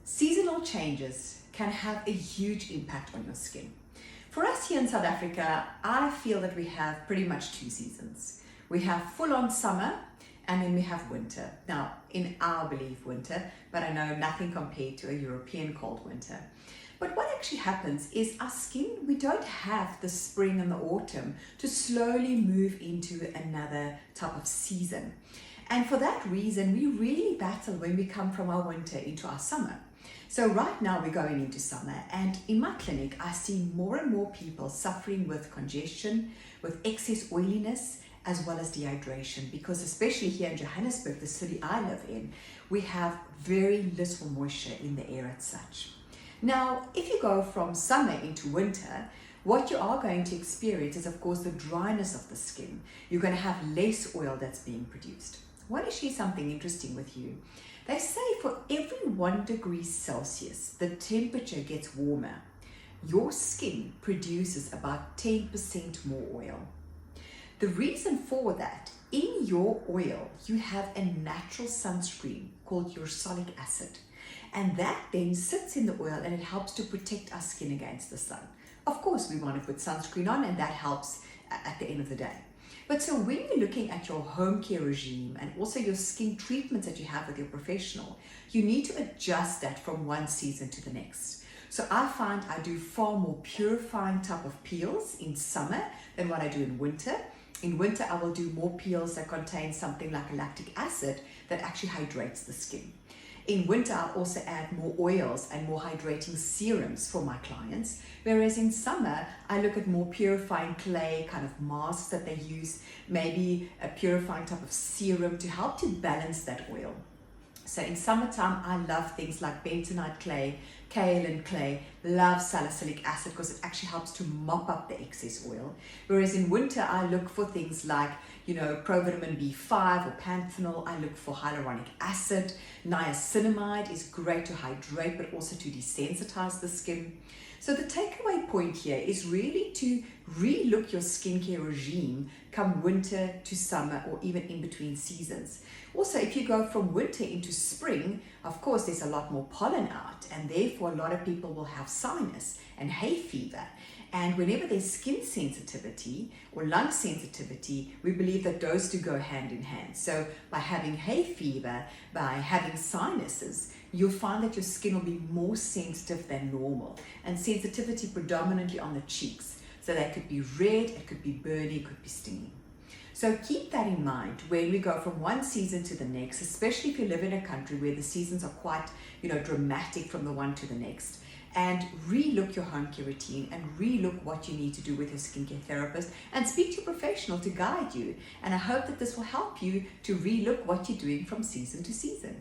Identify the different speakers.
Speaker 1: Seasonal changes can have a huge impact on your skin. For us here in South Africa, I feel that we have pretty much two seasons. We have full-on summer and then we have winter. Now, in our belief, winter, but I know nothing compared to a European cold winter. But what actually happens is our skin, we don't have the spring and the autumn to slowly move into another type of season. And for that reason, we really battle when we come from our winter into our summer. So right now we're going into summer, and in my clinic, I see more and more people suffering with congestion, with excess oiliness, as well as dehydration, because especially here in Johannesburg, the city I live in, we have very little moisture in the air as such. Now, if you go from summer into winter, what you are going to experience is, of course, the dryness of the skin. You're going to have less oil that's being produced. I want to share something interesting with you. They say for every 1 degree Celsius, the temperature gets warmer. Your skin produces about 10% more oil. The reason for that, in your oil, you have a natural sunscreen called ursolic acid. And that then sits in the oil and it helps to protect our skin against the sun. Of course, we want to put sunscreen on, and that helps at the end of the day. But so when you're looking at your home care regime and also your skin treatments that you have with your professional, you need to adjust that from one season to the next. So I find I do far more purifying type of peels in summer than what I do in winter. In winter, I will do more peels that contain something like a lactic acid that actually hydrates the skin. In winter, I'll also add more oils and more hydrating serums for my clients. Whereas in summer, I look at more purifying clay kind of masks that they use, maybe a purifying type of serum to help to balance that oil. So in summertime, I love things like bentonite clay, kaolin clay, love salicylic acid because it actually helps to mop up the excess oil. Whereas in winter, I look for things like, provitamin B5 or panthenol. I look for hyaluronic acid. Niacinamide is great to hydrate, but also to desensitize the skin. So the takeaway point here is really to relook your skincare regime come winter to summer or even in between seasons. Also, if you go from winter into spring, of course, there's a lot more pollen out, and therefore a lot of people will have sinus and hay fever. And whenever there's skin sensitivity or lung sensitivity, we believe that those two go hand in hand. So by having hay fever, by having sinuses, you'll find that your skin will be more sensitive than normal. And sensitivity predominantly on the cheeks. So that could be red, it could be burny, it could be stinging. So keep that in mind when we go from one season to the next, especially if you live in a country where the seasons are quite, dramatic from the one to the next. And relook your home care routine and relook what you need to do with your skincare therapist, and speak to a professional to guide you. And I hope that this will help you to relook what you're doing from season to season.